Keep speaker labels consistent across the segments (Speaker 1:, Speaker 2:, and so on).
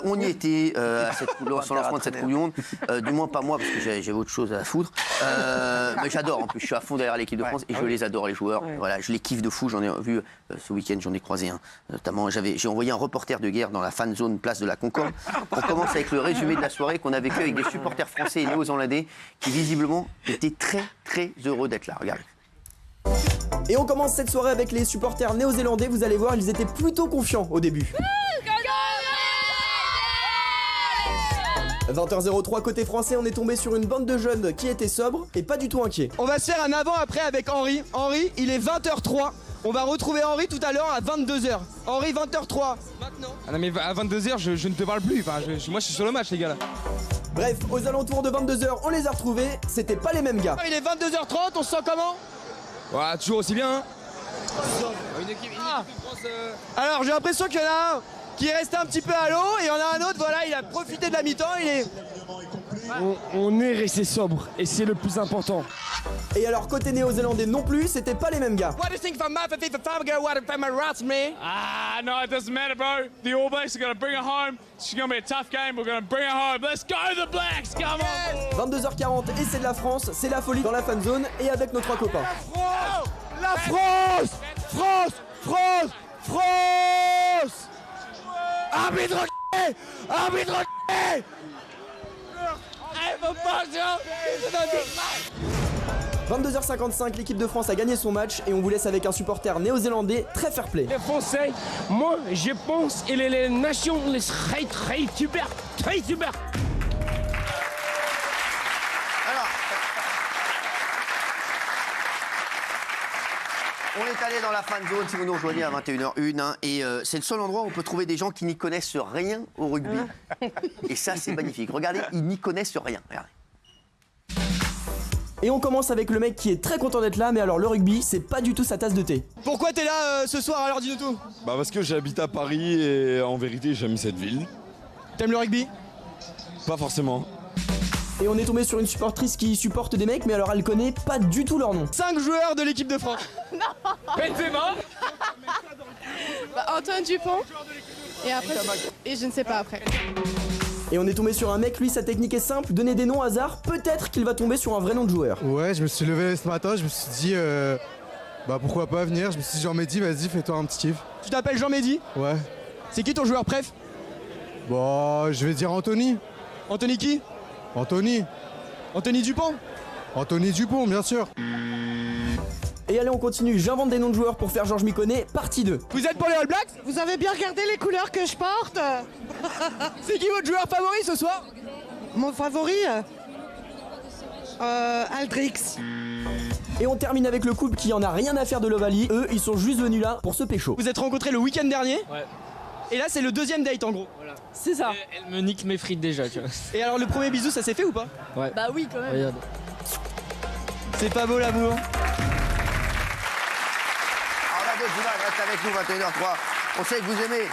Speaker 1: On y était sur le lancement de cette Coupe du Monde. Du moins pas moi, parce que j'avais autre chose à foutre. Mais j'adore, en plus, je suis à fond derrière l'équipe de France et je les adore, les joueurs. Ouais. Voilà, je les kiffe de fou. J'en ai vu ce week-end, j'en ai croisé un. Notamment, j'ai envoyé un reporter de guerre dans la fan zone place de la Concorde. On commence avec le résumé de la soirée qu'on a vécu avec des supporters français et néo-zélandais qui visiblement étaient très très heureux d'être là. Regardez.
Speaker 2: Et on commence cette soirée avec les supporters néo-zélandais. Vous allez voir, ils étaient plutôt confiants au début. 20h03 côté français, on est tombé sur une bande de jeunes qui étaient sobres et pas du tout inquiets.
Speaker 3: On va se faire un avant-après avec Henri. Henri, il est 20h03. On va retrouver Henri tout à l'heure à 22h. Henri, 20h03. Maintenant.
Speaker 4: Ah non mais à 22h, je ne te parle plus. Enfin, moi, je suis sur le match, les gars là.
Speaker 2: Bref, aux alentours de 22h, on les a retrouvés. C'était pas les mêmes gars.
Speaker 3: Il est 22h30, on se sent comment?
Speaker 4: Ouais, toujours aussi bien. Hein.
Speaker 3: Une équipe de France, Alors, j'ai l'impression qu'il y en a un qui est resté un petit peu à l'eau et il y en a un autre, voilà, il a profité de la mi-temps, il est...
Speaker 5: On est resté sobre et c'est le plus important.
Speaker 2: Et alors côté néo-zélandais non plus, c'était pas les mêmes gars.
Speaker 3: What do you think from my girl, what if I'm a rat, me?
Speaker 6: Ah, no, it doesn't matter, bro. The All Blacks are going to bring it home. It's going to be a tough game. We're going to bring it home. Let's go, the Blacks. Come on.
Speaker 2: 22h40 et c'est de la France. C'est la folie dans la fan zone et avec nos trois copains.
Speaker 3: La France! France! France! France! Arbitre! Arbitre!
Speaker 2: 22h55, l'équipe de France a gagné son match et on vous laisse avec un supporter néo-zélandais très fair play.
Speaker 5: Les Français, moi je pense et les nations les très super.
Speaker 1: On est allé dans la fan zone, si vous nous rejoignez à 21h01, hein, et c'est le seul endroit où on peut trouver des gens qui n'y connaissent rien au rugby. Et ça, c'est magnifique. Regardez, ils n'y connaissent rien. Regardez.
Speaker 2: Et on commence avec le mec qui est très content d'être là, mais alors le rugby, c'est pas du tout sa tasse de thé.
Speaker 3: Pourquoi t'es là ce soir, alors dis-nous tout?
Speaker 7: Bah parce que j'habite à Paris et en vérité j'aime cette ville.
Speaker 3: T'aimes le rugby?
Speaker 7: Pas forcément.
Speaker 2: Et on est tombé sur une supportrice qui supporte des mecs, mais alors elle connaît pas du tout leur nom.
Speaker 3: 5 joueurs de l'équipe de France.
Speaker 6: Non. Benzema.
Speaker 8: Antoine Dupont. Et après, et je ne sais pas après.
Speaker 2: Et on est tombé sur un mec, lui sa technique est simple, donner des noms au hasard, peut-être qu'il va tomber sur un vrai nom de joueur.
Speaker 9: Ouais, je me suis levé ce matin, je me suis dit bah pourquoi pas venir, je me suis dit Jean-Mehdi, vas-y fais-toi un petit kiff.
Speaker 3: Tu t'appelles Jean-Mehdi?
Speaker 9: Ouais.
Speaker 3: C'est qui ton joueur préf?
Speaker 9: Bon, je vais dire Anthony.
Speaker 3: Anthony qui?
Speaker 9: Anthony.
Speaker 3: Anthony Dupont?
Speaker 9: Anthony Dupont, bien sûr.
Speaker 2: Et allez, on continue, j'invente des noms de joueurs pour faire Georges m'y connaît, partie 2.
Speaker 3: Vous êtes pour les All Blacks?
Speaker 8: Vous avez bien regardé les couleurs que je porte?
Speaker 3: C'est qui votre joueur favori ce soir?
Speaker 8: Mon favori Aldrix.
Speaker 2: Et on termine avec le couple qui en a rien à faire de l'Ovalie. Eux, ils sont juste venus là pour se pécho.
Speaker 3: Vous êtes rencontrés le week-end dernier?
Speaker 4: Ouais.
Speaker 3: Et là, c'est le deuxième date en gros.
Speaker 4: Voilà.
Speaker 3: C'est ça.
Speaker 4: Elle me nique mes frites déjà, tu vois.
Speaker 3: Et alors, le premier bisou, ça s'est fait ou pas?
Speaker 4: Ouais.
Speaker 8: Bah oui, quand même.
Speaker 4: Regarde.
Speaker 3: C'est pas beau l'amour.
Speaker 1: Alors la d'autres images, reste avec nous, 21h03. On sait que vous aimez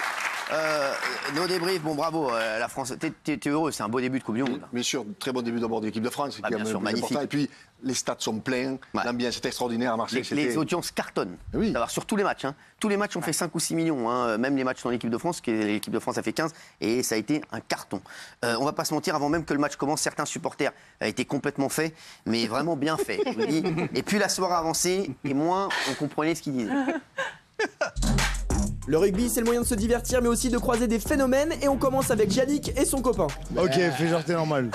Speaker 1: nos débriefs. Bon, bravo, la France. T'es heureux, c'est un beau début de Coupe du Monde.
Speaker 10: Bien sûr, très bon début d'abord de l'équipe de France.
Speaker 1: Ah, bien sûr, magnifique.
Speaker 10: Important. Et puis, les stades sont pleins,
Speaker 1: ouais.
Speaker 10: L'ambiance est extraordinaire à Marseille.
Speaker 1: Les audiences cartonnent.
Speaker 10: Oui.
Speaker 1: Sur tous les matchs. Hein. Tous les matchs ont fait 5 ou 6 millions. Hein. Même les matchs dans l'équipe de France, l'équipe de France a fait 15. Et ça a été un carton. On va pas se mentir, avant même que le match commence, certains supporters étaient complètement faits, mais vraiment bien faits. Je vous dis. Et puis la soirée avançait, et moins on comprenait ce qu'ils disaient.
Speaker 2: Le rugby, c'est le moyen de se divertir, mais aussi de croiser des phénomènes. Et on commence avec Yannick et son copain.
Speaker 9: Ok, fais genre t'es normal.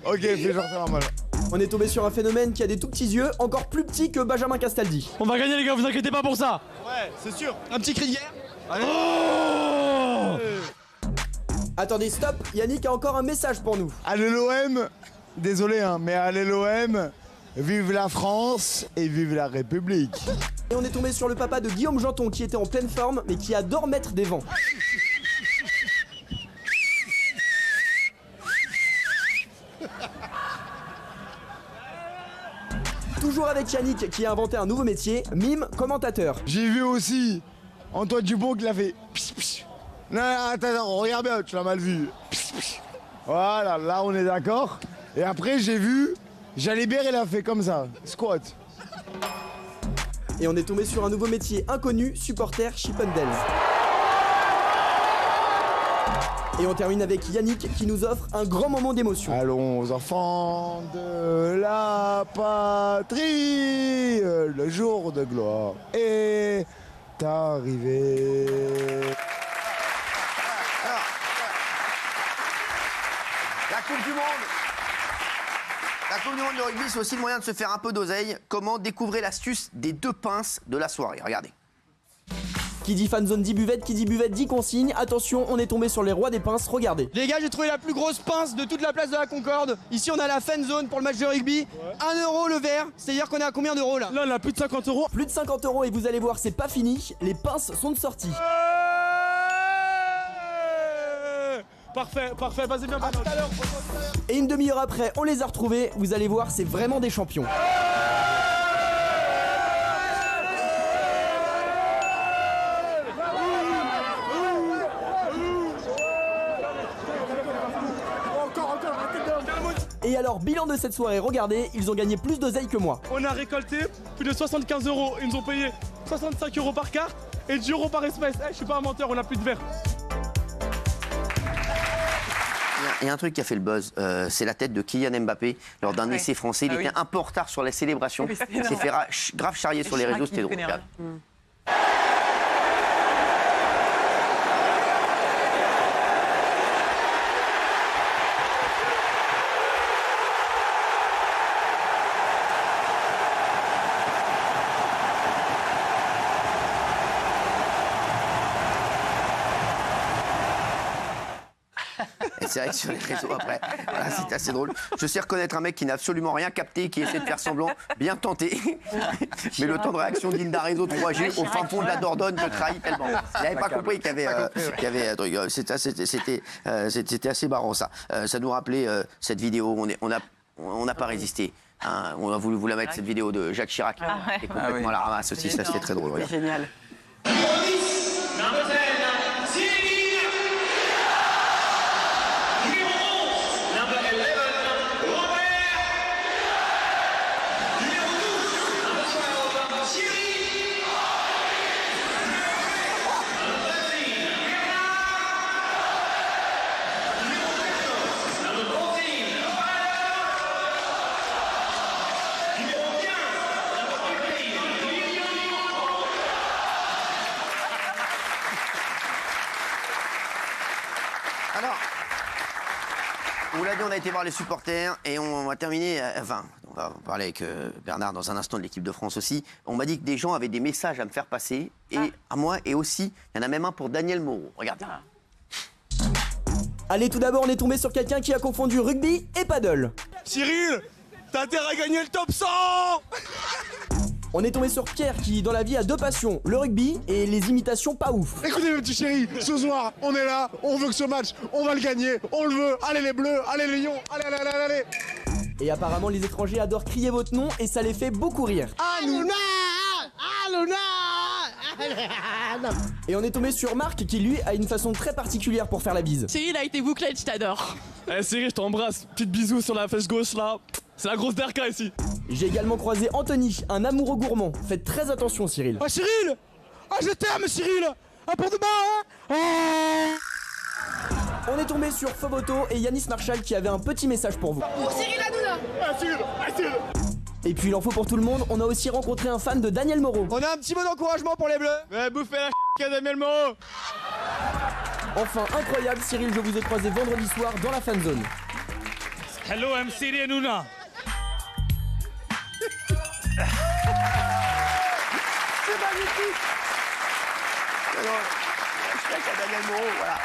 Speaker 9: Ok, fais genre t'es normal.
Speaker 2: On est tombé sur un phénomène qui a des tout petits yeux, encore plus petits que Benjamin Castaldi.
Speaker 5: On va gagner les gars, vous inquiétez pas pour ça.
Speaker 3: Ouais, c'est sûr. Un petit cri de guerre.
Speaker 5: Allez. Oh
Speaker 2: Attendez, stop, Yannick a encore un message pour nous.
Speaker 9: Allez l'OM, désolé hein, mais allez l'OM, vive la France et vive la République.
Speaker 2: Et on est tombé sur le papa de Guillaume Janton qui était en pleine forme, mais qui adore mettre des vents. Toujours avec Yannick qui a inventé un nouveau métier, mime commentateur.
Speaker 9: J'ai vu aussi Antoine Dupont qui l'a fait. Pss, pss. Non, attends, regarde bien, tu l'as mal vu. Pss, pss. Voilà, là on est d'accord. Et après j'ai vu, Jalibert il a fait comme ça, squat.
Speaker 2: Et on est tombé sur un nouveau métier inconnu, supporter Chippendales. Et on termine avec Yannick qui nous offre un grand moment d'émotion.
Speaker 9: Allons enfants de la patrie, le jour de gloire est arrivé.
Speaker 1: Alors, la Coupe du Monde. La Coupe du Monde de rugby, c'est aussi le moyen de se faire un peu d'oseille. Comment découvrir l'astuce des 2 pinces de la soirée? Regardez.
Speaker 2: Qui dit fanzone dit buvette, qui dit buvette dit consigne. Attention, on est tombé sur les rois des pinces, regardez.
Speaker 3: Les gars, j'ai trouvé la plus grosse pince de toute la place de la Concorde. Ici, on a la fan zone pour le match de rugby. 1 € le verre, c'est-à-dire qu'on est à combien d'euros là?
Speaker 4: Là, on a plus de 50 €.
Speaker 2: Plus de 50 € et vous allez voir, c'est pas fini. Les pinces sont de sortie.
Speaker 4: Parfait, parfait, vas-y bien.
Speaker 3: À tout à l'heure.
Speaker 2: Et une demi-heure après, on les a retrouvés. Vous allez voir, c'est vraiment des champions. Et alors, bilan de cette soirée, regardez, ils ont gagné plus d'oseille que moi.
Speaker 4: On a récolté plus de 75 €. Ils nous ont payé 65 € par carte et 10 € par espèce. Je suis pas un menteur, on a plus de verre.
Speaker 1: Il y a un truc qui a fait le buzz, c'est la tête de Kylian Mbappé lors d'un essai français. Il était un peu en retard sur la célébration. Il s'est fait grave charrier sur les réseaux, c'était drôle. Et c'est vrai que sur les réseaux après, voilà, c'est assez drôle. Je sais reconnaître un mec qui n'a absolument rien capté, qui essaie de faire semblant, bien tenté. Mais le temps de réaction digne d'un réseau 3G au fin fond de la Dordogne me trahit tellement. Il n'avait pas compris qu'il y avait un truc. C'était assez marrant ça. Ça nous rappelait cette vidéo, on n'a pas résisté. Hein, on a voulu vous la mettre, cette vidéo de Jacques Chirac. Et complètement à la ramasse aussi, ça c'était très drôle.
Speaker 11: C'est génial.
Speaker 1: Alors, on vous l'a dit, on a été voir les supporters et on va terminer, enfin, on va parler avec Bernard dans un instant de l'équipe de France aussi. On m'a dit que des gens avaient des messages à me faire passer, et à moi, et aussi, il y en a même un pour Daniel Moreau. Regardez.
Speaker 2: Allez, tout d'abord, on est tombé sur quelqu'un qui a confondu rugby et paddle.
Speaker 4: Cyril, t'as intérêt à gagner le top 100.
Speaker 2: On est tombé sur Pierre qui, dans la vie, a 2 passions, le rugby et les imitations pas ouf.
Speaker 9: Écoutez, mes petits chéris, ce soir, on est là, on veut que ce match, on va le gagner, on le veut. Allez les bleus, allez les lions, allez, allez, allez, allez.
Speaker 2: Et apparemment, les étrangers adorent crier votre nom et ça les fait beaucoup rire.
Speaker 9: Hanouna, Hanouna.
Speaker 2: Et on est tombé sur Marc qui, lui, a une façon très particulière pour faire la bise.
Speaker 8: Cyril a été bouclé, je t'adore.
Speaker 4: Eh Cyril, je t'embrasse. Petite bisou sur la fesse gauche là. C'est la grosse derka ici.
Speaker 2: J'ai également croisé Anthony, un amoureux gourmand. Faites très attention, Cyril.
Speaker 4: Ah Cyril, ah je t'aime Cyril. Ah pour demain hein.
Speaker 2: On est tombé sur Foboto et Yanis Marshall qui avaient un petit message pour vous.
Speaker 8: Pour Cyril Hanouna.
Speaker 9: Ah Cyril, ah Cyril.
Speaker 2: Et puis il en faut pour tout le monde, on a aussi rencontré un fan de Daniel Moreau.
Speaker 3: On a un petit mot d'encouragement pour les Bleus.
Speaker 4: Bouffez la à Daniel Moreau.
Speaker 2: Enfin, incroyable, Cyril, je vous ai croisé vendredi soir dans la fan zone.
Speaker 6: Hello, I'm Cyril Hanouna.
Speaker 1: C'est magnifique. Alors, hashtag à Daniel Moreau, voilà.